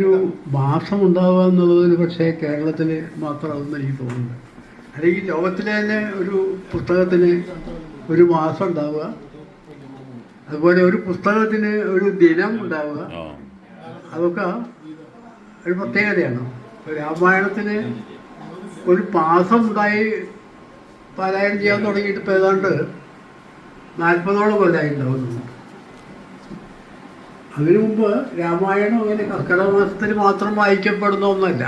ഒരു മാസം ഉണ്ടാവുക എന്നുള്ളതിന് പക്ഷേ കേരളത്തിൽ മാത്രമാണെന്ന് എനിക്ക് തോന്നുന്നുണ്ട്. അല്ലെങ്കിൽ ലോകത്തിലെ തന്നെ ഒരു പുസ്തകത്തിന് ഒരു മാസം ഉണ്ടാവുക, അതുപോലെ ഒരു പുസ്തകത്തിന് ഒരു ദിനം ഉണ്ടാവുക, അതൊക്കെ ഒരു പ്രത്യേകതയാണ്. രാമായണത്തിന് ഒരു മാസം ഉണ്ടായി പാരായണം ചെയ്യാൻ തുടങ്ങിയിട്ട് ഇപ്പോൾ ഏതാണ്ട് 40ഓളം കൊല്ലമായി ഉണ്ടാവുന്നുണ്ട്. അതിനു മുമ്പ് രാമായണം അങ്ങനെ കർക്കിടക മാസത്തിൽ മാത്രം വായിക്കപ്പെടുന്ന ഒന്നല്ല.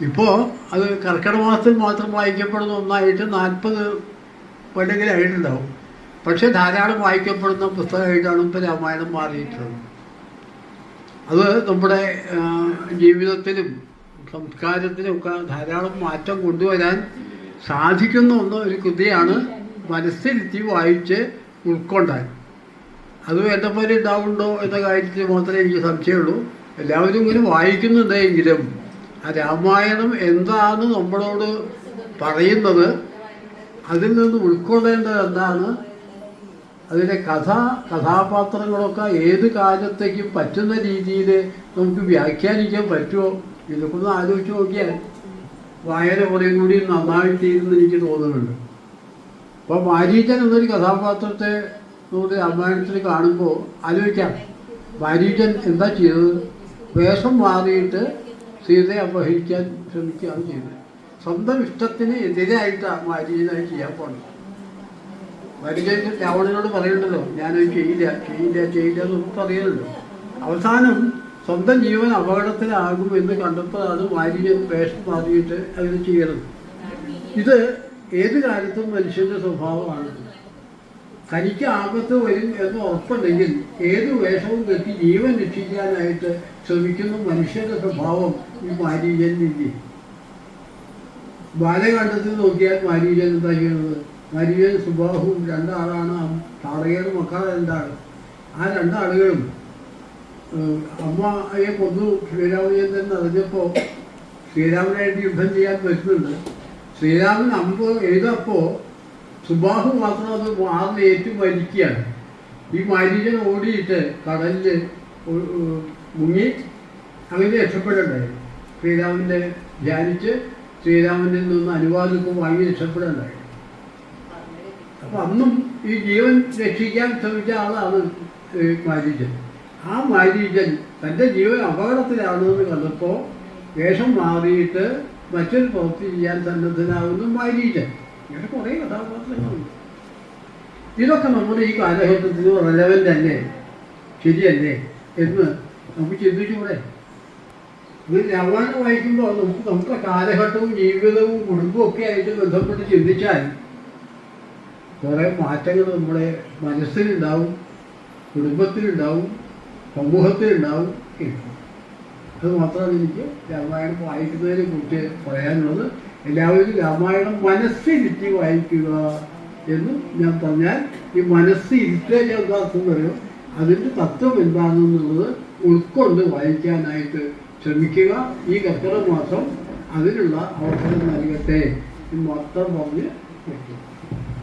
ഇപ്പോൾ അത് കർക്കിടക മാസത്തിൽ മാത്രം വായിക്കപ്പെടുന്ന ഒന്നായിട്ട് 40 കൊല്ലങ്ങളായിട്ടുണ്ടാവും. പക്ഷെ ധാരാളം വായിക്കപ്പെടുന്ന പുസ്തകമായിട്ടാണ് ഇപ്പോൾ രാമായണം മാറിയിട്ടുള്ളത്. അത് നമ്മുടെ ജീവിതത്തിലും സംസ്കാരത്തിലും ഒക്കെ ധാരാളം മാറ്റം കൊണ്ടുവരാൻ സാധിക്കുന്ന ഒരു കൃതിയാണ്. മനസ്സിരുത്തി വായിച്ച് ഉൾക്കൊണ്ടാൽ അത് എൻ്റെ പോലെ ഉണ്ടാവുന്നുണ്ടോ എന്ന കാര്യത്തിൽ മാത്രമേ എനിക്ക് സംശയമുള്ളൂ. എല്ലാവരും ഇങ്ങനെ വായിക്കുന്നുണ്ടെങ്കിലും ആ രാമായണം എന്താണ് നമ്മളോട് പറയുന്നത്, അതിൽ നിന്ന് ഉൾക്കൊള്ളേണ്ടത് എന്താണ്, അതിലെ കഥാപാത്രങ്ങളൊക്കെ ഏത് കാലത്തേക്കും പറ്റുന്ന രീതിയിൽ നമുക്ക് വ്യാഖ്യാനിക്കാൻ പറ്റുമോ, ഇതൊക്കെ ഒന്ന് ആലോചിച്ച് നോക്കിയാൽ വായന കുറേയും കൂടി നന്നായിത്തീരുമെന്ന് എനിക്ക് തോന്നുന്നുണ്ട്. അപ്പോൾ മാരീചൻ എന്നൊരു കഥാപാത്രത്തെ നമ്മുടെ രാമായണത്തിൽ കാണുമ്പോൾ ആലോചിക്കാം, മാരീചൻ എന്താ ചെയ്തത്? വേഷം മാറിയിട്ട് സീതയെ അപഹരിക്കാൻ ശ്രമിക്കുകയാണ് ചെയ്തത്. സ്വന്തം ഇഷ്ടത്തിന് എതിരായിട്ടാണ് മാരീചനായി ചെയ്യാൻ പോകുന്നത്. മാരീചൻ രാവണനോട് പറയുന്നുണ്ടല്ലോ, ഞാനത് ചെയ്യില്ല എന്നൊന്നും പറയുന്നുണ്ടല്ലോ. അവസാനം സ്വന്തം ജീവൻ അപകടത്തിലാകും എന്ന് കണ്ടപ്പോഴാണ് മാരീചൻ വേഷം മാറിയിട്ട് അതിന് ചെയ്യണത്. ഇത് ഏത് കാലത്തും മനുഷ്യൻ്റെ സ്വഭാവമാണ്. തനിക്ക് ആപത്ത് വരും എന്ന് ഉറപ്പുണ്ടെങ്കിൽ ഏത് വേഷവും കെട്ടി ജീവൻ രക്ഷിക്കാനായിട്ട് ശ്രമിക്കുന്ന മനുഷ്യന്റെ സ്വഭാവം ഈ മാരീചനില്ലേ. ബാലകാണ്ഡത്തിൽ നോക്കിയാൽ മാരീചൻ എന്താ ചെയ്യുന്നത്? മാരീചൻ സുബാഹുവും രണ്ടാളാണ്. താടകയുടെ മക്കൾ രണ്ടാണ്. ആ രണ്ടാളുകളും അമ്മയെ കൊന്നു ശ്രീരാമചന്ദ്രൻ അറിഞ്ഞപ്പോൾ ശ്രീരാമനായിട്ട് യുദ്ധം ചെയ്യാൻ വരുന്നുണ്ട്. ശ്രീരാമൻ അമ്പ് എഴുതപ്പോൾ സുബാഹു മാത്രം അത് മാറിലേറ്റ് മരിക്കുകയാണ്. ഈ മാരീചൻ ഓടിയിട്ട് കടലിൽ മുങ്ങി അങ്ങനെ രക്ഷപ്പെടേണ്ടായി. ശ്രീരാമൻ്റെ ധ്യാനിച്ച് ശ്രീരാമനിൽ നിന്ന് അനുവാദമൊക്കെ വാങ്ങി രക്ഷപ്പെടേണ്ടായി. അപ്പം അന്നും ഈ ജീവൻ രക്ഷിക്കാൻ ശ്രമിച്ച ആളാണ് മാരീചൻ. ആ മാരീചൻ തൻ്റെ ജീവൻ അപകടത്തിലാണെന്ന് കണ്ടപ്പോൾ വേഷം മാറിയിട്ട് മറ്റൊരു പ്രവൃത്തി ചെയ്യാൻ സന്നദ്ധനാകുന്നു മാരീചൻ. ഇങ്ങനെ കുറേ കഥാപാത്രങ്ങളുണ്ട്. ഇതൊക്കെ നമ്മുടെ ഈ കാലഘട്ടത്തിന് റെലവൻ്റ് അല്ലേ, ശരിയല്ലേ എന്ന് നമുക്ക് ചിന്തിച്ചുകൂടെ? ഇത് രാമായണം വായിക്കുമ്പോൾ നമുക്ക് കാലഘട്ടവും ജീവിതവും കുടുംബവും ഒക്കെ ആയിട്ട് ബന്ധപ്പെട്ട് ചിന്തിച്ചാൽ കുറേ മാറ്റങ്ങൾ നമ്മുടെ മനസ്സിലുണ്ടാവും, കുടുംബത്തിലുണ്ടാവും, സമൂഹത്തിലുണ്ടാവും. അത് മാത്രമാണ് എനിക്ക് രാമായണം വായിക്കുന്നതിനെ കുറിച്ച് പറയാനുള്ളത്. എല്ലാവരും രാമായണം മനസ്സിരുത്തി വായിക്കുക എന്ന് ഞാൻ പറഞ്ഞാൽ, ഈ മനസ്സിരുത്തേ എന്താർത്ഥം പറയും, അതിൻ്റെ തത്വം എന്താണെന്നുള്ളത് ഉൾക്കൊണ്ട് വായിക്കാനായിട്ട് ശ്രമിക്കുക. ഈ കർക്കിടക മാസം അതിനുള്ള അവസരം നൽകട്ടെ എന്ന് മാത്രം പറഞ്ഞ് വയ്ക്കും.